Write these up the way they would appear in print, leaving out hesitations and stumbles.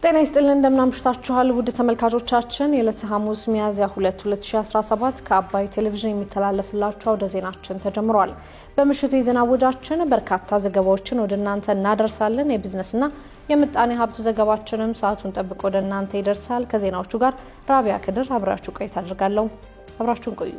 ጤና ይስጥልን እንደምናምሽታችኋል ውድ ተመልካቾቻችን የዕለተ ሐሙስ ሚያዝያ 2 2017 ከአባይ ቴሌቪዥን የሚተላለፍላችሁ ወደ ዜናችን ተጀምሯል። በምሽቱ የዜና ወጃችን በርካታ ዘገባዎችን ወደ እናንተ እናደርሳለን። የቢዝነስና የምጣኔ ሀብት ዘገባችንም ሰዓቱን ጠብቆ ወደ እናንተ ይደርሳል። ከዜናዎቹ ጋር ራቢያ ከድር አብራችሁ ቆይታ አድርጋለሁ። አብራችሁን ቆዩ።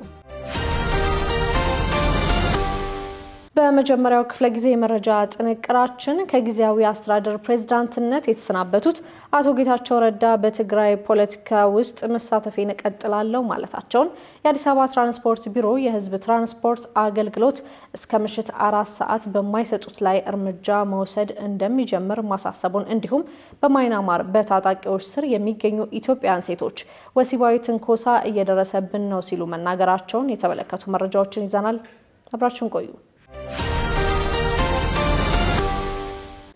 በመጀመሪያው ክፍለ ጊዜ የመረጃ ጥንቅራችን ከጊዜያዊ አስተዳደር ፕሬዝዳንትነት የተሰናበቱት አቶ ጌታቸው ረዳ በትግራይ ፖለቲካ ውስጥ መሳተፌን እቀጥላለሁ ማለታቸውን፣ የአዲስ አበባ ትራንስፖርት ቢሮ የህዝብ ትራንስፖርት አገልግሎት እስከ ምሽት 4 ሰዓት በማይሰጡት ላይ እርምጃ መውሰድ እንደሚጀምር ማሳሰቡን፣ እንዲሁም በማይናማር በታጣቂዎች ስር የሚገኙ ኢትዮጵያውያን ሴቶች ወሲባዊ ትንኮሳ እየደረሰብን ነው ሲሉ መናገራቸውን የተመለከቱ መረጃዎችን ይዘናል። አብራችሁን ቆዩ።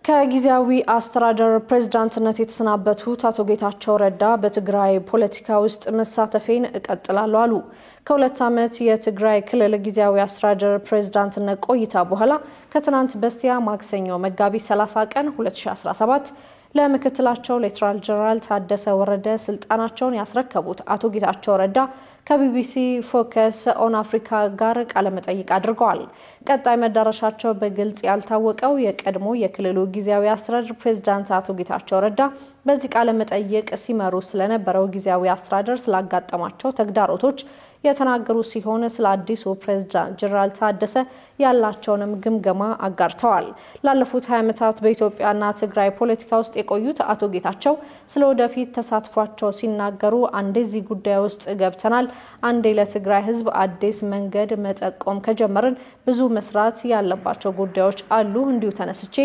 ከጊዜያዊ አስተዳደር ፕሬዝዳንትነት የተሰናበቱት አቶ ጌታቸው ረዳ በትግራይ ፖለቲካ ውስጥ መሳተፌን እቀጥላለሁ አሉ። ከ2 ዓመት የትግራይ ክልል ጊዜያዊ አስተዳደር ፕሬዝዳንትነት ቆይታ በኋላ ከትናንት በስቲያ ማክሰኞ መጋቢት 30 ቀን 2017 ለምክትላቸው ሌተናል ጀነራል ታደሰ ወረደ ስልጣናቸውን ያስረከቡት አቶ ጌታቸው ረዳ ከቢቢሲ ፎከስ ኦን አፍሪካ ጋር ቃለ መጠይቅ አድርገዋል። ቀጣይ መዳረሻቸው በግልጽ ያልታወቀው የቀድሞ የክልሉ ጊዜያዊ አስተዳደር ፕሬዝዳንት አቶ ጌታቸው ረዳ በዚህ ቃለ መጠይቅ ሲመሩ ስለነበረው ጊዜያዊ አስተዳደር ስላጋጠማቸው ተግዳሮቶች የተናገሩ ሲሆን ስለ አዲሱ ፕሬዝዳንት ጀነራል ታደሰ ያላቸውንም ግምገማ አጋርተዋል። ላለፉት 20 ዓመታት በኢትዮጵያና ትግራይ ፖለቲካ ውስጥ የቆዩት አቶ ጌታቸው ስለ ወደፊት ተሳትፏቸው ሲናገሩ አንዴ እዚህ ጉዳይ ውስጥ ገብተናል፣ አንዴ ለትግራይ ሕዝብ አዲስ መንገድ መጠቆም ከጀመርን ብዙ መስራት ያለባቸው ጉዳዮች አሉ፣ እንዲሁ ተነስቼ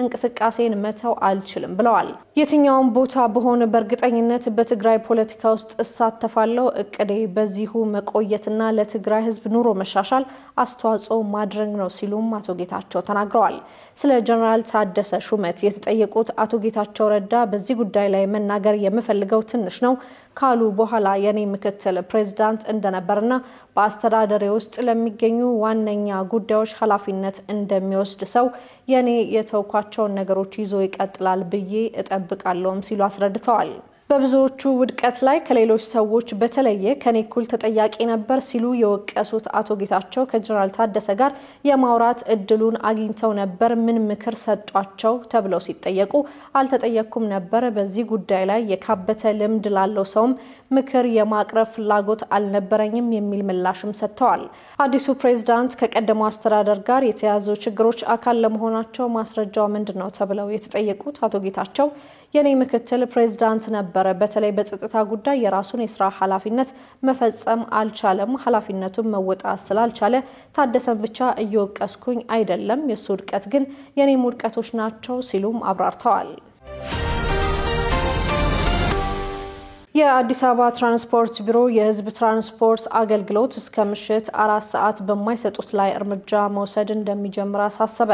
እንቅስቃሴን መተው አልችልም ብለዋል። የትኛውም ቦታ በሆነ በእርግጠኝነት በትግራይ ፖለቲካ ውስጥ እሳተፋለሁ፣ እቅዴ በዚሁ መቆየትና ለትግራይ ህዝብ ኑሮ መሻሻል አስተዋጽኦ ማድረግ ነው ሲሉም አቶ ጌታቸው ተናግረዋል። ስለ ጀነራል ታደሰ ሹመት የተጠየቁት አቶ ጌታቸው ረዳ በዚህ ጉዳይ ላይ መናገር የምፈልገው ትንሽ ነው ካሉ በኋላ የኔ ምክትል ፕሬዝዳንት እንደነበርና በአስተዳደሬ ውስጥ ለሚገኙ ዋነኛ ጉዳዮች ኃላፊነት እንደሚወስድ ሰው የኔ የተውኳቸውን ነገሮች ይዞ ይቀጥላል ብዬ እጠብቃለሁም ሲሉ አስረድተዋል። በብዙዎቹ ውድቀት ላይ ከሌሎች ሰዎች በተለየ ከኔ እኩል ተጠያቂ ነበር ሲሉ የወቀሱት አቶ ጌታቸው ከጀነራል ታደሰ ጋር የማውራት እድሉን አግኝተው ነበር፣ ምን ምክር ሰጧቸው ተብለው ሲጠየቁ አልተጠየቅኩም ነበር፣ በዚህ ጉዳይ ላይ የካበተ ልምድ ላለው ሰውም ምክር የማቅረብ ፍላጎት አልነበረኝም የሚል ምላሽም ሰጥተዋል። አዲሱ ፕሬዝዳንት ከቀደመው አስተዳደር ጋር የተያዙ ችግሮች አካል ለመሆናቸው ማስረጃው ምንድነው ተብለው የተጠየቁት አቶ ጌታቸው የኔ ምክትል ፕሬዝዳንት ነበረ፣ በተለይ በጸጥታ ጉዳይ የራሱን የስራ ኃላፊነት መፈጸም አልቻለም፣ ኃላፊነቱን መወጣት ስላልቻለ ታደሰን ብቻ እየወቀስኩኝ አይደለም፣ የሱ ውድቀት ግን የኔም ውድቀቶች ናቸው ሲሉም አብራርተዋል። የአዲስ አበባ ትራንስፖርት ቢሮ የህዝብ ትራንስፖርት አገልግሎት እስከ ምሽት 4 ሰዓት በማይሰጡት ላይ እርምጃ መውሰድ እንደሚጀምር አሳሰበ።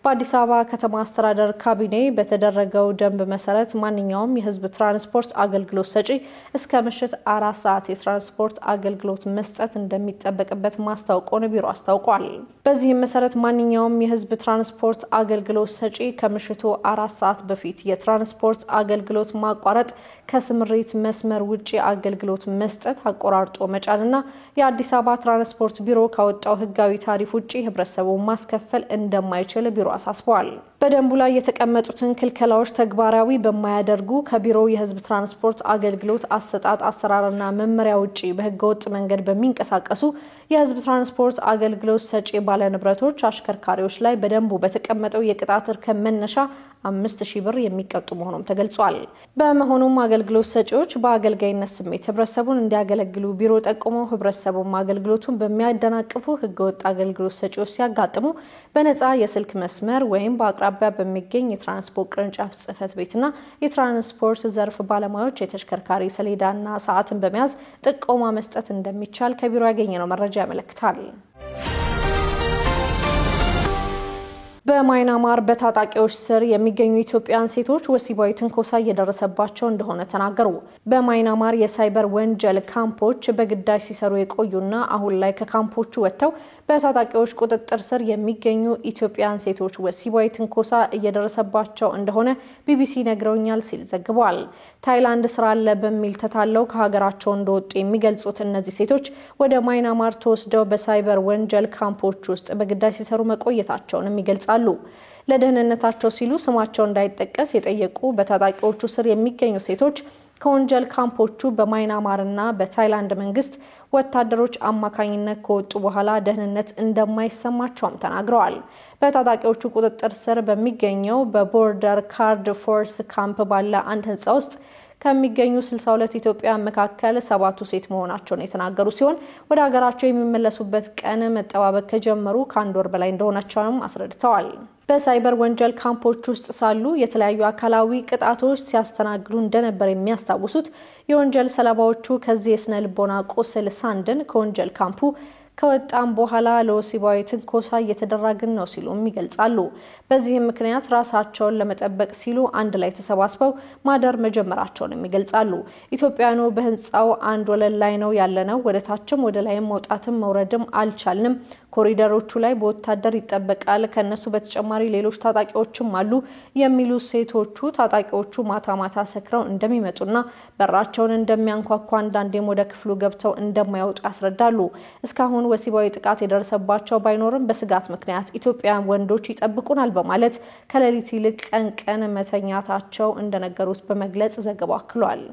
በአዲስ አበባ ከተማ አስተዳደር ካቢኔ በተደረገው ደንብ መሰረት ማንኛውም የህዝብ ትራንስፖርት አገልግሎት ሰጪ እስከ ምሽት 4 ሰዓት የትራንስፖርት አገልግሎት መስጠት እንደሚጠበቅበት ማስታወቁን ቢሮ አስታውቋል። በዚህም መሰረት ማንኛውም የህዝብ ትራንስፖርት አገልግሎት ሰጪ ከምሽቱ 4 ሰዓት በፊት የትራንስፖርት አገልግሎት ማቋረጥ፣ ከስምሪት መስመር ውጪ አገልግሎት መስጠት፣ አቆራርጦ መጫንና የአዲስ አበባ ትራንስፖርት ቢሮ ካወጣው ህጋዊ ታሪፍ ውጪ ህብረተሰቡ ማስከፈል እንደማይችል ቢሮ አሳስበዋል። በደንቡ ላይ የተቀመጡትን ክልከላዎች ተግባራዊ በማያደርጉ ከቢሮው የህዝብ ትራንስፖርት አገልግሎት አሰጣጥ አሰራርና መመሪያ ውጪ በህገወጥ መንገድ በሚንቀሳቀሱ የህዝብ ትራንስፖርት አገልግሎት ሰጪ ባለንብረቶች አሽከርካሪዎች ላይ በደንቡ በተቀመጠው የቅጣት እርከን መነሻ 5000 ብር የሚቀጡ መሆኑም ተገልጿል። በመሆኑም አገልግሎት ሰጪዎች በአገልጋይነት ስሜት ህብረተሰቡን እንዲያገለግሉ ቢሮ ጠቁሞ ህብረተሰቡም አገልግሎቱን በሚያደናቅፉ ህገወጥ አገልግሎት ሰጪዎች ሲያጋጥሙ በነፃ የስልክ መስመር ወይም በአቅራቢያ በሚገኝ የትራንስፖርት ቅርንጫፍ ጽህፈት ቤትና የትራንስፖርት ዘርፍ ባለሙያዎች የተሽከርካሪ ሰሌዳና ሰዓትን በመያዝ ጥቆማ መስጠት እንደሚቻል ከቢሮ ያገኘነው መረጃ ያመለክታል። በማይናማር በታጣቂዎች ስር የሚገኙ ኢትዮጵያውያን ሴቶች ወሲባዊ ትንኮሳ እየደረሰባቸው እንደሆነ ተናገሩ። በማይናማር የሳይበር ወንጀል ካምፖች በግዳጅ ሲሰሩ የቆዩና አሁን ላይ ከካምፖቹ ወጥተው በታጣቂዎች ቁጥጥር ስር የሚገኙ ኢትዮጵያውያን ሴቶች ወሲባዊ ትንኮሳ እየደረሰባቸው እንደሆነ ቢቢሲ ነግረውኛል ሲል ዘግቧል። ታይላንድ ስራ አለ በሚል ተታለው ከሀገራቸው እንደወጡ የሚገልጹት እነዚህ ሴቶች ወደ ማይናማር ተወስደው በሳይበር ወንጀል ካምፖች ውስጥ በግዳጅ ሲሰሩ መቆየታቸውን ይገልጻሉ። ለደህንነታቸው ሲሉ ስማቸው እንዳይጠቀስ የጠየቁ በታጣቂዎቹ ስር የሚገኙ ሴቶች ከወንጀል ካምፖቹ በማይናማርና በታይላንድ መንግስት ወታደሮች አማካኝነት ከወጡ በኋላ ደህንነት እንደማይሰማቸውም ተናግረዋል። በታጣቂዎቹ ቁጥጥር ስር በሚገኘው በቦርደር ካርድ ፎርስ ካምፕ ባለ አንድ ህንጻ ውስጥ ከሚገኙ 62 ኢትዮጵያውያን መካከል 7ቱ ሴት መሆናቸውን የተናገሩ ሲሆን ወደ ሀገራቸው የሚመለሱበት ቀን መጠባበቅ ከጀመሩ ከአንድ ወር በላይ እንደሆናቸውም አስረድተዋል። በሳይበር ወንጀል ካምፖች ውስጥ ሳሉ የተለያዩ አካላዊ ቅጣቶች ሲያስተናግዱ እንደነበር የሚያስታውሱት የወንጀል ሰለባዎቹ ከዚህ የስነ ልቦና ቁስል ሳንድን ከወንጀል ካምፑ ከወጣም በኋላ ለወሲባዊ ትንኮሳ እየተደረገን ነው ሲሉም ይገልጻሉ። በዚህም ምክንያት ራሳቸውን ለመጠበቅ ሲሉ አንድ ላይ ተሰባስበው ማደር መጀመራቸውን ይገልጻሉ። ኢትዮጵያውያኑ በህንጻው አንድ ወለል ላይ ነው ያለነው፣ ወደ ታችም ወደ ላይም መውጣትም መውረድም አልቻልንም። ኮሪደሮቹ ላይ በወታደር ይጠበቃል፣ ከነሱ በተጨማሪ ሌሎች ታጣቂዎችም አሉ የሚሉ ሴቶቹ ታጣቂዎቹ ማታ ማታ ሰክረው እንደሚመጡና በራቸውን እንደሚያንኳኳ አንዳንዴም ወደ ክፍሉ ገብተው እንደማይወጡ ያስረዳሉ። እስካሁን ወሲባዊ ጥቃት የደረሰባቸው ባይኖርም በስጋት ምክንያት ኢትዮጵያውያን ወንዶች ይጠብቁናል በማለት ከሌሊት ይልቅ ቀን መተኛታቸው እንደነገሩት በመግለጽ ዘገባው አክሏል።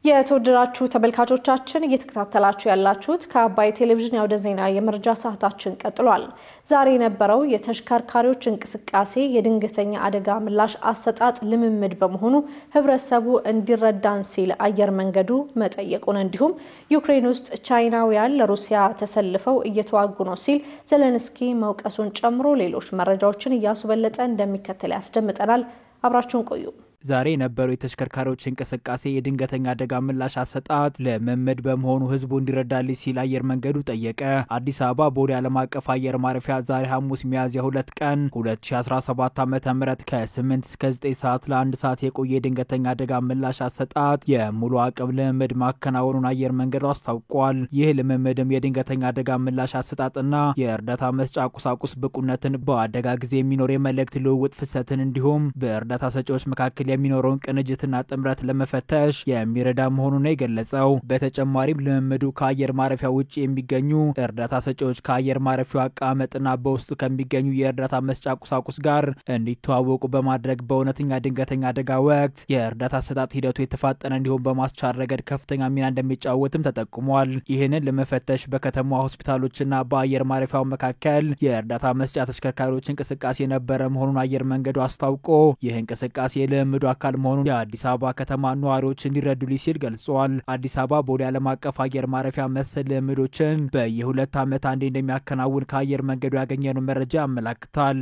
የተወደዳችሁ ተመልካቾቻችን እየተከታተላችሁ ያላችሁት ከአባይ ቴሌቪዥን ያውደ ዜና የመረጃ ሰዓታችን ቀጥሏል። ዛሬ የነበረው የተሽከርካሪዎች እንቅስቃሴ የድንገተኛ አደጋ ምላሽ አሰጣጥ ልምምድ በመሆኑ ህብረተሰቡ እንዲረዳን ሲል አየር መንገዱ መጠየቁን እንዲሁም ዩክሬን ውስጥ ቻይናውያን ለሩሲያ ተሰልፈው እየተዋጉ ነው ሲል ዘለንስኪ መውቀሱን ጨምሮ ሌሎች መረጃዎችን እያሱበለጠ እንደሚከተል ያስደምጠናል። አብራችሁን ቆዩ። ዛሬ የነበረው የተሽከርካሪዎች እንቅስቃሴ የድንገተኛ አደጋ ምላሽ አሰጣጥ ልምምድ በመሆኑ ህዝቡ እንዲረዳልኝ ሲል አየር መንገዱ ጠየቀ። አዲስ አበባ ቦሌ ዓለም አቀፍ አየር ማረፊያ ዛሬ ሐሙስ ሚያዝያ 2 ቀን 2017 ዓ.ም ከ8 እስከ 9 ሰዓት ለ1 ሰዓት የቆየ የድንገተኛ አደጋ ምላሽ አሰጣጥ የሙሉ አቅም ልምምድ ማከናወኑን አየር መንገዱ አስታውቋል። ይህ ልምምድም የድንገተኛ አደጋ ምላሽ አሰጣጥና የእርዳታ መስጫ ቁሳቁስ ብቁነትን፣ በአደጋ ጊዜ የሚኖር የመልእክት ልውውጥ ፍሰትን እንዲሁም በእርዳታ ሰጪዎች መካከል የሚኖረውን ቅንጅትና ጥምረት ለመፈተሽ የሚረዳ መሆኑን ነው የገለጸው። በተጨማሪም ልምምዱ ከአየር ማረፊያ ውጪ የሚገኙ እርዳታ ሰጪዎች ከአየር ማረፊያው አቀማመጥና በውስጡ ከሚገኙ የእርዳታ መስጫ ቁሳቁስ ጋር እንዲተዋወቁ በማድረግ በእውነተኛ ድንገተኛ አደጋ ወቅት የእርዳታ አሰጣጥ ሂደቱ የተፋጠነ እንዲሆን በማስቻል ረገድ ከፍተኛ ሚና እንደሚጫወትም ተጠቁሟል። ይህንን ለመፈተሽ በከተማ ሆስፒታሎችና በአየር ማረፊያው መካከል የእርዳታ መስጫ ተሽከርካሪዎች እንቅስቃሴ የነበረ መሆኑን አየር መንገዱ አስታውቆ ይህ እንቅስቃሴ ልምምዱ አካል መሆኑን የአዲስ አበባ ከተማ ነዋሪዎች እንዲረዱልኝ ሲል ገልጿል። አዲስ አበባ ቦሌ ዓለም አቀፍ አየር ማረፊያ መሰል ልምምዶችን በየ2 ዓመት አንዴ እንደሚያከናውን ከአየር መንገዱ ያገኘነው መረጃ ያመለክታል።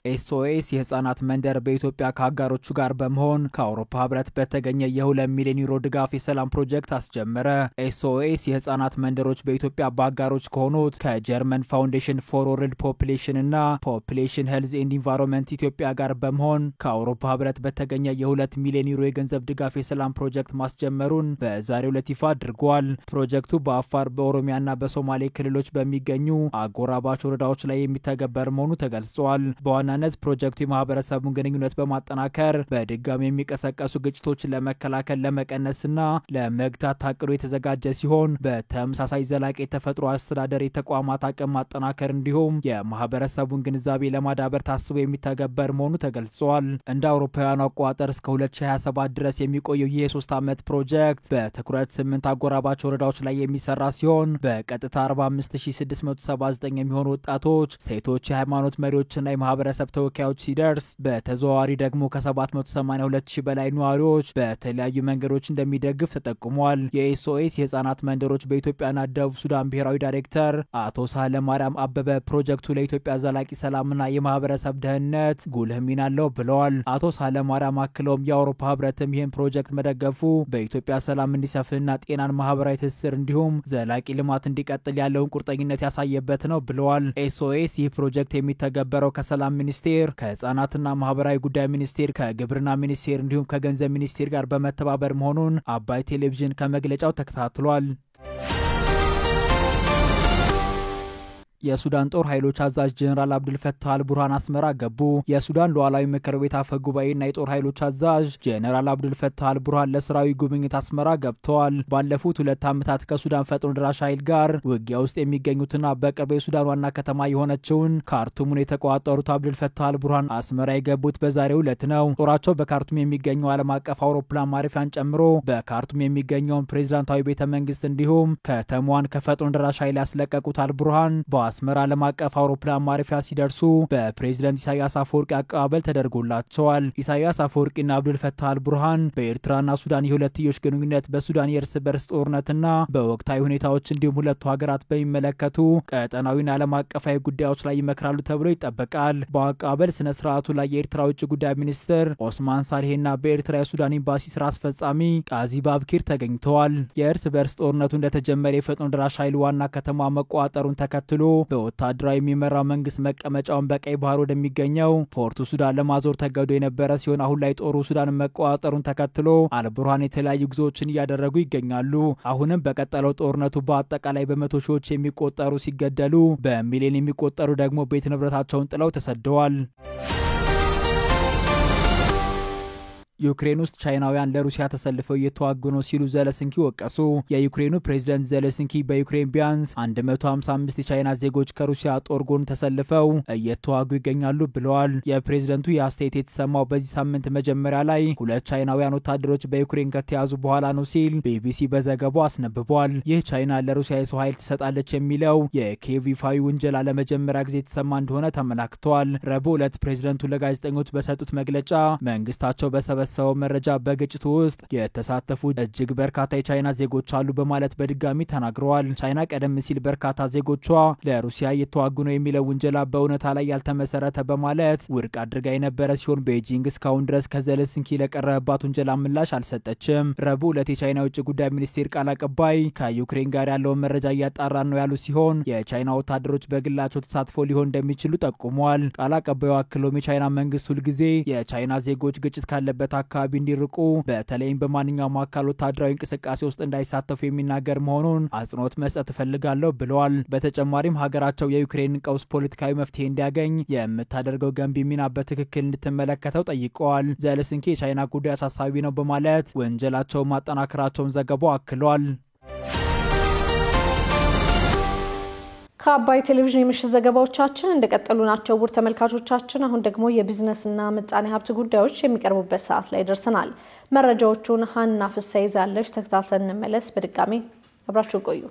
ኤስኦኤስ የህፃናት መንደር በኢትዮጵያ ከአጋሮቹ ጋር በመሆን ከአውሮፓ ህብረት በተገኘ የ2 ሚሊዮን ዩሮ ድጋፍ የሰላም ፕሮጀክት አስጀመረ። ኤስኦኤስ የህፃናት መንደሮች በኢትዮጵያ በአጋሮች ከሆኑት ከጀርመን ፋውንዴሽን ፎር ወርልድ ፖፑሌሽን እና ፖፑሌሽን ሄልዝ ኤንድ ኢንቫይሮንመንት ኢትዮጵያ ጋር በመሆን ከአውሮፓ ህብረት በተገኘ የ2 ሚሊዮን ዩሮ የገንዘብ ድጋፍ የሰላም ፕሮጀክት ማስጀመሩን በዛሬው ዕለት ይፋ አድርጓል። ፕሮጀክቱ በአፋር በኦሮሚያና በሶማሌ ክልሎች በሚገኙ አጎራባች ወረዳዎች ላይ የሚተገበር መሆኑ ተገልጿል። በዋናነት ፕሮጀክቱ የማህበረሰቡን ግንኙነት በማጠናከር በድጋሚ የሚቀሰቀሱ ግጭቶችን ለመከላከል ለመቀነስና ለመግታት ታቅዶ የተዘጋጀ ሲሆን በተመሳሳይ ዘላቂ የተፈጥሮ አስተዳደር የተቋማት አቅም ማጠናከር እንዲሁም የማህበረሰቡን ግንዛቤ ለማዳበር ታስቦ የሚተገበር መሆኑ ተገልጿል። እንደ አውሮፓውያኑ አቆጣጠር እስከ 2027 ድረስ የሚቆየው ይህ የ3 ዓመት ፕሮጀክት በትኩረት 8 አጎራባች ወረዳዎች ላይ የሚሰራ ሲሆን በቀጥታ 45679 የሚሆኑ ወጣቶች፣ ሴቶች፣ የሃይማኖት መሪዎችና የማህበረሰብ ማህበረሰብ ተወካዮች ሲደርስ በተዘዋዋሪ ደግሞ ከ782000 በላይ ነዋሪዎች በተለያዩ መንገዶች እንደሚደግፍ ተጠቁሟል። የኤስኦኤስ የህፃናት መንደሮች በኢትዮጵያና ደቡብ ሱዳን ብሔራዊ ዳይሬክተር አቶ ሳህለ ማርያም አበበ ፕሮጀክቱ ለኢትዮጵያ ዘላቂ ሰላምና የማህበረሰብ ደህንነት ጉልህ ሚና አለው ብለዋል። አቶ ሳህለ ማርያም አክለውም የአውሮፓ ህብረትም ይህን ፕሮጀክት መደገፉ በኢትዮጵያ ሰላም እንዲሰፍንና ጤናን ማህበራዊ ትስስር እንዲሁም ዘላቂ ልማት እንዲቀጥል ያለውን ቁርጠኝነት ያሳየበት ነው ብለዋል። ኤስኦኤስ ይህ ፕሮጀክት የሚተገበረው ከሰላም ሚኒስቴር፣ ከህፃናትና ማህበራዊ ጉዳይ ሚኒስቴር፣ ከግብርና ሚኒስቴር እንዲሁም ከገንዘብ ሚኒስቴር ጋር በመተባበር መሆኑን አባይ ቴሌቪዥን ከመግለጫው ተከታትሏል። የሱዳን ጦር ኃይሎች አዛዥ ጀነራል አብዱል ፈታህ አልቡርሃን አስመራ ገቡ። የሱዳን ሉዓላዊ ምክር ቤት አፈ ጉባኤና የጦር ኃይሎች አዛዥ ጀነራል አብዱል ፈታህ አልቡርሃን ለስራዊ ጉብኝት አስመራ ገብተዋል። ባለፉት 2 ዓመታት ከሱዳን ፈጥኖ ድራሽ ኃይል ጋር ውጊያ ውስጥ የሚገኙትና በቅርብ የሱዳን ዋና ከተማ የሆነችውን ካርቱምን የተቆጣጠሩት አብዱል ፈታህ አልቡርሃን አስመራ የገቡት በዛሬው ዕለት ነው። ጦራቸው በካርቱም የሚገኘው ዓለም አቀፍ አውሮፕላን ማረፊያን ጨምሮ በካርቱም የሚገኘውን ፕሬዝዳንታዊ ቤተመንግስት እንዲሁም ከተማዋን ከፈጥኖ ድራሽ ኃይል ያስለቀቁት አልቡርሃን አስመራ ዓለም አቀፍ አውሮፕላን ማረፊያ ሲደርሱ በፕሬዝዳንት ኢሳያስ አፈወርቂ አቀባበል ተደርጎላቸዋል። ኢሳያስ አፈወርቂና አብዱል ፈታህ አልቡርሃን በኤርትራና ሱዳን የሁለትዮሽ ግንኙነት፣ በሱዳን የእርስ በርስ ጦርነትና በወቅታዊ ሁኔታዎች እንዲሁም ሁለቱ ሀገራት በሚመለከቱ ቀጠናዊና ዓለም አቀፋዊ ጉዳዮች ላይ ይመክራሉ ተብሎ ይጠበቃል። በአቀባበል ስነ ስርዓቱ ላይ የኤርትራ ውጭ ጉዳይ ሚኒስትር ኦስማን ሳልሄና በኤርትራ የሱዳን ኤምባሲ ስራ አስፈጻሚ ቃዚ ባብኪር ተገኝተዋል። የእርስ በርስ ጦርነቱ እንደተጀመረ የፈጥኖ ድራሽ ኃይል ዋና ከተማ መቆጣጠሩን ተከትሎ በወታደራዊ የሚመራው መንግስት መቀመጫውን በቀይ ባህር ወደሚገኘው ፖርቱ ሱዳን ለማዞር ተገዶ የነበረ ሲሆን አሁን ላይ ጦሩ ሱዳን መቆጣጠሩን ተከትሎ አልቡርሃን የተለያዩ ጉዞዎችን እያደረጉ ይገኛሉ። አሁንም በቀጠለው ጦርነቱ በአጠቃላይ በመቶ ሺዎች የሚቆጠሩ ሲገደሉ በሚሊዮን የሚቆጠሩ ደግሞ ቤት ንብረታቸውን ጥለው ተሰደዋል። ዩክሬን ውስጥ ቻይናውያን ለሩሲያ ተሰልፈው እየተዋጉ ነው ሲሉ ዘለንስኪ ወቀሱ። የዩክሬኑ ፕሬዝዳንት ዘለንስኪ በዩክሬን ቢያንስ 155 የቻይና ዜጎች ከሩሲያ ጦር ጎን ተሰልፈው እየተዋጉ ይገኛሉ ብለዋል። የፕሬዝዳንቱ የአስተያየት የተሰማው በዚህ ሳምንት መጀመሪያ ላይ 2 ቻይናውያን ወታደሮች በዩክሬን ከተያዙ በኋላ ነው ሲል ቢቢሲ በዘገባው አስነብቧል። ይህ ቻይና ለሩሲያ የሰው ኃይል ትሰጣለች የሚለው የኪየቭ ይፋዊ ውንጀላ ለመጀመሪያ ጊዜ የተሰማ እንደሆነ ተመላክቷል። ረቡዕ ዕለት ፕሬዝዳንቱ ለጋዜጠኞች በሰጡት መግለጫ መንግስታቸው በሰበሰበው መረጃ በግጭቱ ውስጥ የተሳተፉ እጅግ በርካታ የቻይና ዜጎች አሉ በማለት በድጋሚ ተናግረዋል። ቻይና ቀደም ሲል በርካታ ዜጎቿ ለሩሲያ እየተዋጉ ነው የሚለው ውንጀላ በእውነታ ላይ ያልተመሰረተ በማለት ውድቅ አድርጋ የነበረ ሲሆን ቤጂንግ እስካሁን ድረስ ከዘለንስኪ ለቀረበባት ውንጀላ ምላሽ አልሰጠችም። ረቡዕ ዕለት የቻይና ውጭ ጉዳይ ሚኒስቴር ቃል አቀባይ ከዩክሬን ጋር ያለውን መረጃ እያጣራ ነው ያሉ ሲሆን የቻይና ወታደሮች በግላቸው ተሳትፎ ሊሆን እንደሚችሉ ጠቁመዋል። ቃል አቀባዩ አክሎም የቻይና መንግስት ሁልጊዜ የቻይና ዜጎች ግጭት ካለበት አካባቢ እንዲርቁ በተለይም በማንኛውም አካል ወታደራዊ እንቅስቃሴ ውስጥ እንዳይሳተፉ የሚናገር መሆኑን አጽንኦት መስጠት እፈልጋለሁ ብለዋል። በተጨማሪም ሀገራቸው የዩክሬን ቀውስ ፖለቲካዊ መፍትሄ እንዲያገኝ የምታደርገው ገንቢ ሚና በትክክል እንድትመለከተው ጠይቀዋል። ዘለንስኪ የቻይና ጉዳይ አሳሳቢ ነው በማለት ወንጀላቸውን ማጠናከራቸውን ዘገባው አክሏል። ከአባይ ቴሌቪዥን የምሽት ዘገባዎቻችን እንደቀጠሉ ናቸው። ውድ ተመልካቾቻችን አሁን ደግሞ የቢዝነስና ምጣኔ ሀብት ጉዳዮች የሚቀርቡበት ሰዓት ላይ ደርሰናል። መረጃዎቹን ሀና ፍሳይ ይዛለች። ተከታትለን እንመለስ። በድጋሚ አብራችሁ ቆዩ።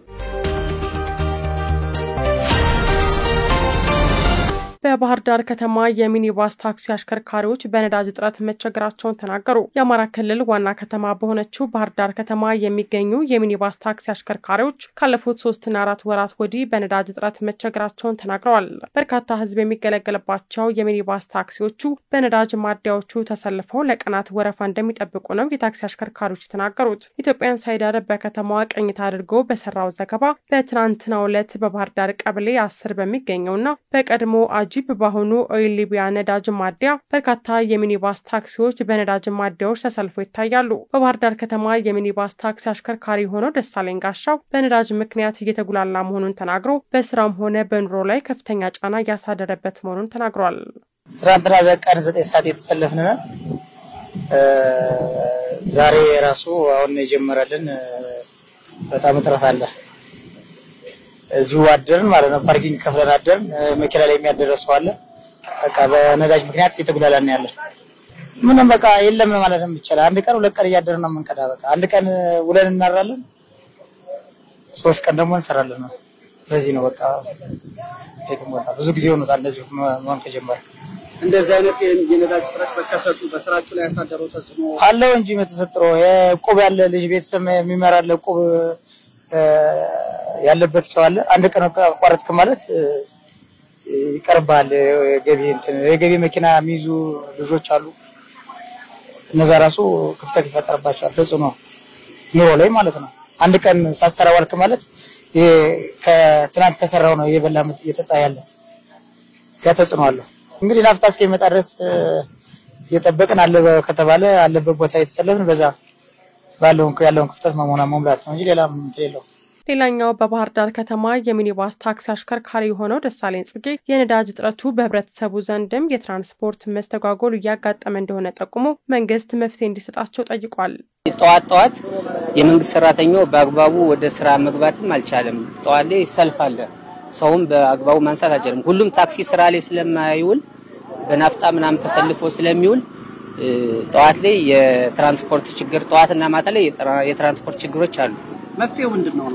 በባህር ዳር ከተማ የሚኒባስ ታክሲ አሽከርካሪዎች በነዳጅ እጥረት መቸገራቸውን ተናገሩ። የአማራ ክልል ዋና ከተማ በሆነችው ባህር ዳር ከተማ የሚገኙ የሚኒባስ ታክሲ አሽከርካሪዎች ካለፉት 3 እና 4 ወራት ወዲህ በነዳጅ እጥረት መቸገራቸውን ተናግረዋል። በርካታ ሕዝብ የሚገለገልባቸው የሚኒባስ ታክሲዎቹ በነዳጅ ማደያዎቹ ተሰልፈው ለቀናት ወረፋ እንደሚጠብቁ ነው የታክሲ አሽከርካሪዎች የተናገሩት። ኢትዮጵያን ሳይዳር በከተማዋ ቅኝት አድርጎ በሰራው ዘገባ በትናንትናው ዕለት በባህር ዳር ቀበሌ 10 በሚገኘውና በቀድሞ ጂፕ ባሆኑ ኦይል ሊቢያ ነዳጅ ማደያ በርካታ የሚኒባስ ታክሲዎች በነዳጅ ማደያዎች ተሰልፈው ይታያሉ። በባህር ዳር ከተማ የሚኒባስ ታክሲ አሽከርካሪ ሆነው ደሳለኝ ጋሻው በነዳጅ ምክንያት እየተጉላላ መሆኑን ተናግሮ በስራም ሆነ በኑሮ ላይ ከፍተኛ ጫና እያሳደረበት መሆኑን ተናግሯል። ትናንትና ዘቀን 9 ሰዓት የተሰለፍን ዛሬ ራሱ አሁን የጀመረልን በጣም እጥረት አለ። እዚሁ አደርን ማለት ነው። ፓርኪንግ ከፍለን አደርን። መኪና ላይ የሚያደርሰው አለ። በቃ በነዳጅ ምክንያት እየተጉላላን ያለ ምንም በቃ የለም ማለት ነው። ብቻ አንድ ቀን 2 ቀን እያደረና መንቀዳ በቃ አንድ ቀን ውለን እናራለን 3 ቀን ደግሞ እንሰራለን ነው። ለዚህ ነው በቃ የትም ቦታ ብዙ ጊዜ ሆኖታል እንደዚህ ማን ከጀመረ እንደዚህ አይነት የነዳጅ እጥረት በከሰቱ በስራችሁ ላይ ያሳደረው ተጽዕኖ አለው እንጂ መተሰጥረው የቆብ ያለ ልጅ ቤተሰብ የሚመራለ ቆብ ያለበት ሰው አለ። አንድ ቀን አቋረጥክ ማለት ይቀርባል። የገቢ መኪና የሚይዙ ልጆች አሉ። እነዛ ራሱ ክፍተት ይፈጠርባቸዋል። ተጽዕኖ ኑሮ ላይ ማለት ነው። አንድ ቀን ሳሰራ ዋልክ ማለት ከትናንት ከሰራው ነው እየበላ እየጠጣ ያለ ያ ተጽዕኖ አለው። እንግዲህ ናፍታ እስከሚመጣ ድረስ እየጠበቅን አለ ከተባለ አለበት ቦታ የተሰለፍን በዛ ያለውን ክፍተት መሙላት ነው እንጂ ሌላ ምንም የለው። ሌላኛው በባህር ዳር ከተማ የሚኒባስ ታክሲ አሽከርካሪ የሆነው ደሳለኝ ጽጌ የነዳጅ እጥረቱ በህብረተሰቡ ዘንድም የትራንስፖርት መስተጓጎል እያጋጠመ እንደሆነ ጠቁሞ መንግስት መፍትሄ እንዲሰጣቸው ጠይቋል። ጠዋት የመንግስት ሰራተኛው በአግባቡ ወደ ስራ መግባትም አልቻለም። ጠዋት ላይ ሰልፍ አለ። ሰውም በአግባቡ ማንሳት አልቻለም። ሁሉም ታክሲ ስራ ላይ ስለማይውል በናፍጣ ምናምን ተሰልፎ ስለሚውል ጠዋት ላይ የትራንስፖርት ችግር ጠዋትና ማታ ላይ የትራንስፖርት ችግሮች አሉ። መፍትሄው ምንድነው?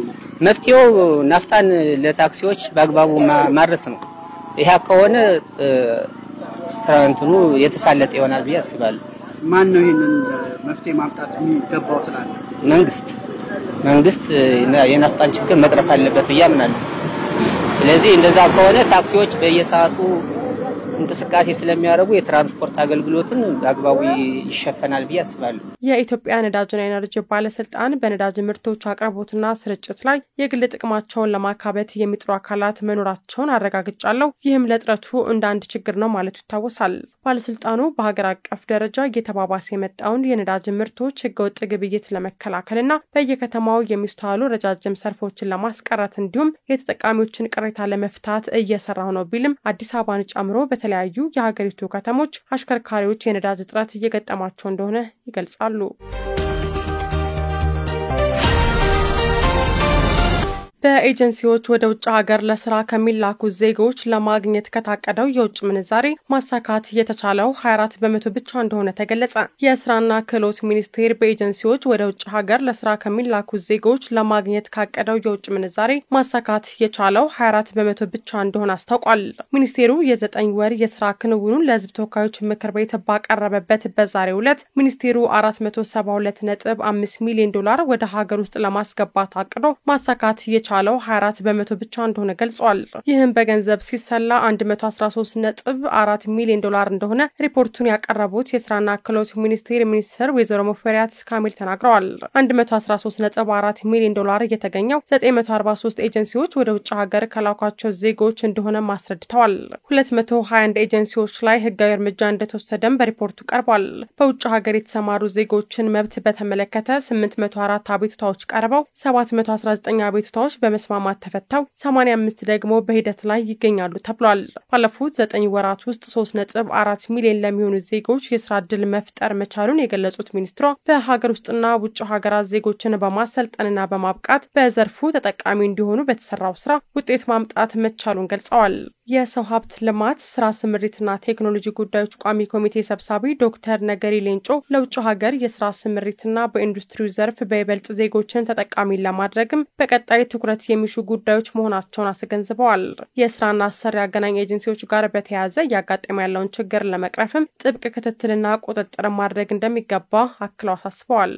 መፍትሄው ናፍጣን ለታክሲዎች በአግባቡ ማድረስ ነው። ይሄ ከሆነ ትራንስፖርቱ የተሳለጠ ይሆናል ብዬ አስባለሁ። ማን ነው ይሄንን መፍትሄ ማምጣት የሚገባው ትላለህ? መንግስት የናፍጣን ችግር መቅረፍ አለበት ብዬ አምናለሁ። ስለዚህ እንደዛ ከሆነ ታክሲዎች በየሰዓቱ እንቅስቃሴ ስለሚያደርጉ የትራንስፖርት አገልግሎቱን አግባቡ ይሸፈናል ብዬ አስባለሁ። የኢትዮጵያ ነዳጅና ኤነርጂ ባለስልጣን በነዳጅ ምርቶች አቅርቦትና ስርጭት ላይ የግል ጥቅማቸውን ለማካበት የሚጥሩ አካላት መኖራቸውን አረጋግጫለሁ። ይህም ለጥረቱ እንደ አንድ ችግር ነው ማለቱ ይታወሳል። ባለስልጣኑ በሀገር አቀፍ ደረጃ እየተባባሰ የመጣውን የነዳጅ ምርቶች ህገወጥ ግብይት ለመከላከልና በየከተማው የሚስተዋሉ ረጃጅም ሰልፎችን ለማስቀረት እንዲሁም የተጠቃሚዎችን ቅሬታ ለመፍታት እየሰራ ነው ቢልም አዲስ አበባን ጨምሮ በተለያዩ የሀገሪቱ ከተሞች አሽከርካሪዎች የነዳጅ እጥረት እየገጠማቸው እንደሆነ ይገልጻሉ። በኤጀንሲዎች ወደ ውጭ ሀገር ለስራ ከሚላኩ ዜጎች ለማግኘት ከታቀደው የውጭ ምንዛሬ ማሳካት የተቻለው 24 በመቶ ብቻ እንደሆነ ተገለጸ። የስራና ክህሎት ሚኒስቴር በኤጀንሲዎች ወደ ውጭ ሀገር ለስራ ከሚላኩ ዜጎች ለማግኘት ካቀደው የውጭ ምንዛሬ ማሳካት የቻለው 24 በመቶ ብቻ እንደሆነ አስታውቋል። ሚኒስቴሩ የ9 ወር የስራ ክንውኑን ለህዝብ ተወካዮች ምክር ቤት ባቀረበበት በዛሬው ዕለት ሚኒስቴሩ 472.5 ሚሊዮን ዶላር ወደ ሀገር ውስጥ ለማስገባት አቅዶ ማሳካት የቻለው 24 በመቶ ብቻ እንደሆነ ገልጿል። ይህም በገንዘብ ሲሰላ 113.4 ሚሊዮን ዶላር እንደሆነ ሪፖርቱን ያቀረቡት የስራና ክህሎት ሚኒስትር ወይዘሮ ሙፈሪያት ካሚል ተናግረዋል። 113.4 ሚሊዮን ዶላር የተገኘው 943 ኤጀንሲዎች ወደ ውጭ ሀገር ከላኳቸው ዜጎች እንደሆነ ማስረድተዋል። 221 ኤጀንሲዎች ላይ ህጋዊ እርምጃ እንደተወሰደም በሪፖርቱ ቀርቧል። በውጭ ሀገር የተሰማሩ ዜጎችን መብት በተመለከተ 804 አቤቱታዎች ቀርበው 719 አቤቱታዎች በመስማማት ተፈተው 85 ደግሞ በሂደት ላይ ይገኛሉ ተብሏል። ባለፉት 9 ወራት ውስጥ 3.4 ሚሊዮን ለሚሆኑ ዜጎች የስራ ዕድል መፍጠር መቻሉን የገለጹት ሚኒስትሯ በሀገር ውስጥና ውጭ ሀገራት ዜጎችን በማሰልጠንና በማብቃት በዘርፉ ተጠቃሚ እንዲሆኑ በተሰራው ስራ ውጤት ማምጣት መቻሉን ገልጸዋል። የሰው ሀብት ልማት ስራ ስምሪትና ቴክኖሎጂ ጉዳዮች ቋሚ ኮሚቴ ሰብሳቢ ዶክተር ነገሪ ሌንጮ ለውጭ ሀገር የስራ ስምሪትና በኢንዱስትሪው ዘርፍ በይበልጥ ዜጎችን ተጠቃሚ ለማድረግም በቀጣይ ትኩረት የሚሹ ጉዳዮች መሆናቸውን አስገንዝበዋል። የስራና አሰሪ አገናኝ ኤጀንሲዎች ጋር በተያያዘ ያጋጠመ ያለውን ችግር ለመቅረፍም ጥብቅ ክትትልና ቁጥጥር ማድረግ እንደሚገባ አክለው አሳስበዋል።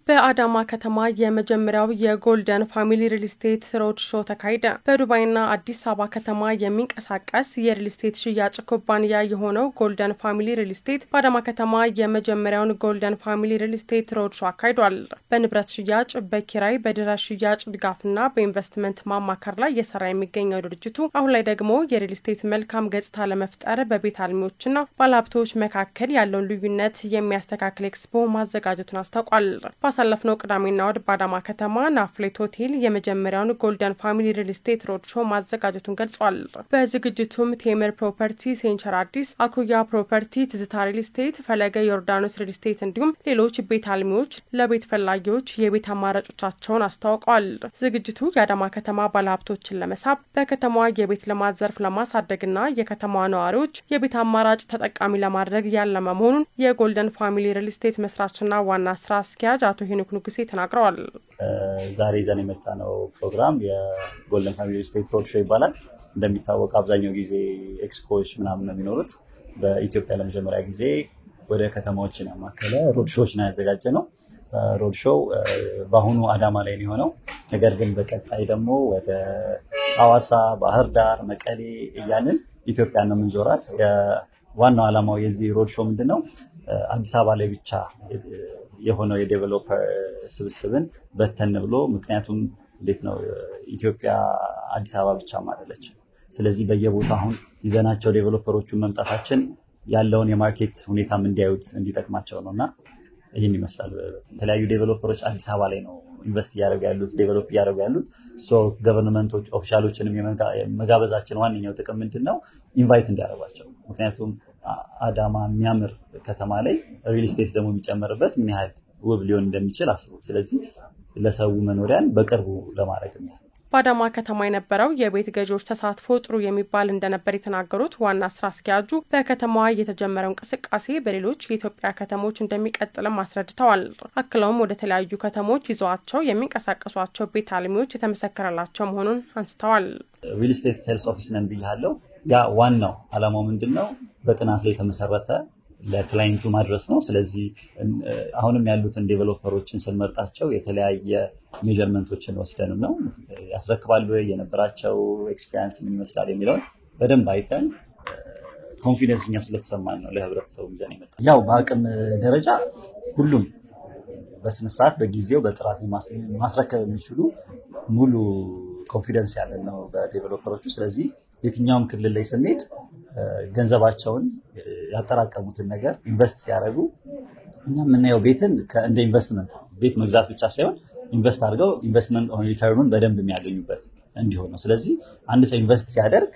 በአዳማ ከተማ የመጀመሪያው የጎልደን ፋሚሊ ሪል ስቴት ሮድ ሾው ተካሄደ። በዱባይና አዲስ አበባ ከተማ የሚንቀሳቀስ የሪል ስቴት ሽያጭ ኩባንያ የሆነው ጎልደን ፋሚሊ ሪል ስቴት በአዳማ ከተማ የመጀመሪያውን ጎልደን ፋሚሊ ሪል ስቴት ሮድ ሾው አካሂዷል። በንብረት ሽያጭ፣ በኪራይ፣ በድረ ሽያጭ ድጋፍና በኢንቨስትመንት ማማከር ላይ እየሰራ የሚገኘው ድርጅቱ አሁን ላይ ደግሞ የሪል ስቴት መልካም ገጽታ ለመፍጠር በቤት አልሚዎችና ባለሀብቶች መካከል ያለውን ልዩነት የሚያስተካክል ኤክስፖ ማዘጋጀቱን አስታውቋል። ባሳለፍነው ቅዳሜና እሁድ በአዳማ ከተማ ናፍሌት ሆቴል የመጀመሪያውን ጎልደን ፋሚሊ ሪል ስቴት ሮድ ሾው ማዘጋጀቱን ገልጿል። በዝግጅቱም ቴምር ፕሮፐርቲ፣ ሴንቸር አዲስ፣ አኩያ ፕሮፐርቲ፣ ትዝታ ሪል ስቴት፣ ፈለገ ዮርዳኖስ ሪል ስቴት እንዲሁም ሌሎች ቤት አልሚዎች ለቤት ፈላጊዎች የቤት አማራጮቻቸውን አስታውቀዋል። ዝግጅቱ የአዳማ ከተማ ባለሀብቶችን ለመሳብ በከተማዋ የቤት ልማት ዘርፍ ለማሳደግና የከተማዋ ነዋሪዎች የቤት አማራጭ ተጠቃሚ ለማድረግ ያለመ መሆኑን የጎልደን ፋሚሊ ሪል ስቴት መስራችና ዋና ስራ አስኪያጅ አቶ ሄኖክ ንጉሴ ተናግረዋል። ዛሬ ዘን የመጣነው ፕሮግራም የጎልደን ፋሚሊ ስቴት ሮድ ሾው ይባላል። እንደሚታወቅ አብዛኛው ጊዜ ኤክስፖዎች ምናምን ነው የሚኖሩት። በኢትዮጵያ ለመጀመሪያ ጊዜ ወደ ከተማዎችን ያማከለ ሮድ ሾዎች ነው ያዘጋጀነው። ሮድ ሾው በአሁኑ አዳማ ላይ ነው የሆነው። ነገር ግን በቀጣይ ደግሞ ወደ ሐዋሳ፣ ባህር ዳር፣ መቀሌ እያልን ኢትዮጵያን ነው የምንዞራት። ዋናው ዓላማው የዚህ ሮድ ሾው ምንድነው? አዲስ አበባ ላይ ብቻ የሆነው የዴቨሎፐር ስብስብን በተን ብሎ ምክንያቱም እንዴት ነው ኢትዮጵያ አዲስ አበባ ብቻ ማለለች። ስለዚህ በየቦታው አሁን ይዘናቸው ዴቨሎፐሮቹን መምጣታችን ያለውን የማርኬት ሁኔታም እንዲያዩት እንዲጠቅማቸው ነውና ይህን ይመስላል። የተለያዩ ዴቨሎፐሮች አዲስ አበባ ላይ ነው ኢንቨስት እያደረጉ ያሉት፣ ዴቨሎፕ እያደረጉ ያሉት። ገቨርንመንቶች ኦፊሻሎችንም መጋበዛችን ዋነኛው ጥቅም ምንድነው? ኢንቫይት እንዲያደርጓቸው። ምክንያቱም አዳማ የሚያምር ከተማ ላይ ሪል ስቴት ደግሞ የሚጨመርበት ምን ያህል ውብ ሊሆን እንደሚችል አስቡ። ስለዚህ ለሰው መኖሪያን በቅርቡ ለማድረግ ነው። በአዳማ ከተማ የነበረው የቤት ገዢዎች ተሳትፎ ጥሩ የሚባል እንደነበር የተናገሩት ዋና ስራ አስኪያጁ በከተማዋ የተጀመረው እንቅስቃሴ በሌሎች የኢትዮጵያ ከተሞች እንደሚቀጥልም አስረድተዋል። አክለውም ወደ ተለያዩ ከተሞች ይዘዋቸው የሚንቀሳቀሷቸው ቤት አልሚዎች የተመሰከረላቸው መሆኑን አንስተዋል። ሪል ስቴት ሴልስ ኦፊስ ነን ብያለሁ። ያ ዋናው ዓላማው ምንድነው? በጥናት ላይ የተመሰረተ ለክላይንቱ ማድረስ ነው። ስለዚህ አሁንም ያሉትን ዴቨሎፐሮችን ስንመርጣቸው የተለያየ ሜጀርመንቶችን ወስደን ነው ያስረክባሉ። የነበራቸው ኤክስፒሪየንስ ምን ይመስላል የሚለውን በደንብ አይተን ኮንፊደንስኛ ስለተሰማን ነው ለህብረተሰቡ ይዘን የመጣው። ያው በአቅም ደረጃ ሁሉም በስነ ስርዓት በጊዜው በጥራት ማስረከብ የሚችሉ ሙሉ ኮንፊደንስ ያለን ነው በዴቨሎፐሮቹ። ስለዚህ የትኛውም ክልል ላይ ስንሄድ ገንዘባቸውን ያጠራቀሙትን ነገር ኢንቨስት ሲያደርጉ እኛ የምናየው ቤትን እንደ ኢንቨስትመንት ቤት መግዛት ብቻ ሳይሆን ኢንቨስት አድርገው ኢንቨስትመንት ኦን ሪተርኑን በደንብ የሚያገኙበት እንዲሆን ነው። ስለዚህ አንድ ሰው ኢንቨስት ሲያደርግ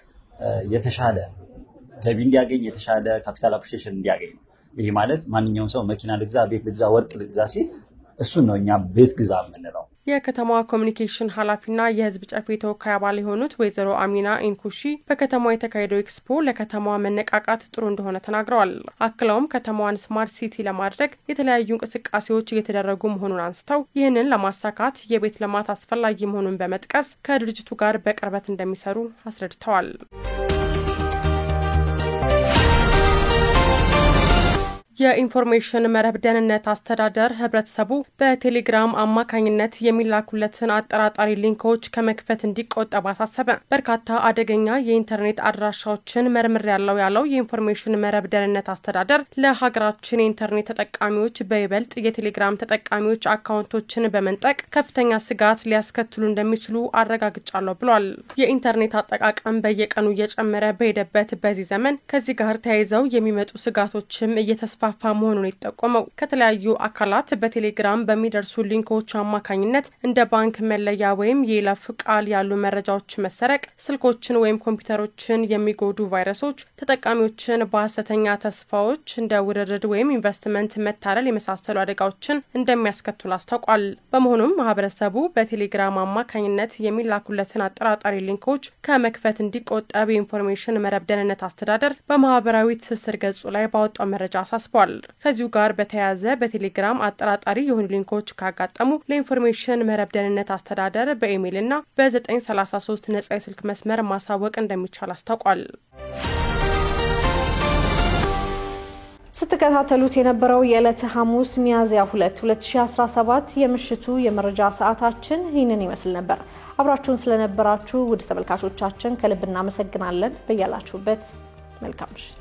የተሻለ ገቢ እንዲያገኝ፣ የተሻለ ካፒታል አፕሪሺዬሽን እንዲያገኝ ነው። ይሄ ማለት ማንኛውም ሰው መኪና ልግዛ፣ ቤት ልግዛ፣ ወርቅ ልግዛ ሲል እሱን ነው እኛ ቤት ግዛ የምንለው። የከተማዋ ኮሚኒኬሽን ኃላፊና የህዝብ ጨፌ ተወካይ አባል የሆኑት ወይዘሮ አሚና ኢንኩሺ በከተማዋ የተካሄደው ኤክስፖ ለከተማዋ መነቃቃት ጥሩ እንደሆነ ተናግረዋል። አክለውም ከተማዋን ስማርት ሲቲ ለማድረግ የተለያዩ እንቅስቃሴዎች እየተደረጉ መሆኑን አንስተው ይህንን ለማሳካት የቤት ልማት አስፈላጊ መሆኑን በመጥቀስ ከድርጅቱ ጋር በቅርበት እንደሚሰሩ አስረድተዋል። የኢንፎርሜሽን መረብ ደህንነት አስተዳደር ህብረተሰቡ በቴሌግራም አማካኝነት የሚላኩለትን አጠራጣሪ ሊንኮች ከመክፈት እንዲቆጠብ አሳሰበ። በርካታ አደገኛ የኢንተርኔት አድራሻዎችን መርምሬያለሁ ያለው የኢንፎርሜሽን መረብ ደህንነት አስተዳደር ለሀገራችን የኢንተርኔት ተጠቃሚዎች በይበልጥ የቴሌግራም ተጠቃሚዎች አካውንቶችን በመንጠቅ ከፍተኛ ስጋት ሊያስከትሉ እንደሚችሉ አረጋግጫለሁ ብሏል። የኢንተርኔት አጠቃቀም በየቀኑ እየጨመረ በሄደበት በዚህ ዘመን ከዚህ ጋር ተያይዘው የሚመጡ ስጋቶችም እየተስፋፋ መሆኑን ይጠቆመው ከተለያዩ አካላት በቴሌግራም በሚደርሱ ሊንኮች አማካኝነት እንደ ባንክ መለያ ወይም የይለፍ ቃል ያሉ መረጃዎች መሰረቅ፣ ስልኮችን ወይም ኮምፒውተሮችን የሚጎዱ ቫይረሶች፣ ተጠቃሚዎችን በሐሰተኛ ተስፋዎች እንደ ውርርድ ወይም ኢንቨስትመንት መታለል የመሳሰሉ አደጋዎችን እንደሚያስከትሉ አስታውቋል። በመሆኑም ማህበረሰቡ በቴሌግራም አማካኝነት የሚላኩለትን አጠራጣሪ ሊንኮች ከመክፈት እንዲቆጠብ የኢንፎርሜሽን መረብ ደህንነት አስተዳደር በማህበራዊ ትስስር ገጹ ላይ ባወጣው መረጃ አሳስቧል። ከዚሁ ጋር በተያያዘ በቴሌግራም አጠራጣሪ የሆኑ ሊንኮች ካጋጠሙ ለኢንፎርሜሽን መረብ ደህንነት አስተዳደር በኢሜይልና በ933 ነጻ የስልክ መስመር ማሳወቅ እንደሚቻል አስታውቋል። ስትከታተሉት የነበረው የዕለተ ሐሙስ ሚያዝያ 2 2017 የምሽቱ የመረጃ ሰዓታችን ይህንን ይመስል ነበር። አብራችሁን ስለነበራችሁ ውድ ተመልካቾቻችን ከልብ እናመሰግናለን። በያላችሁበት መልካም ምሽት።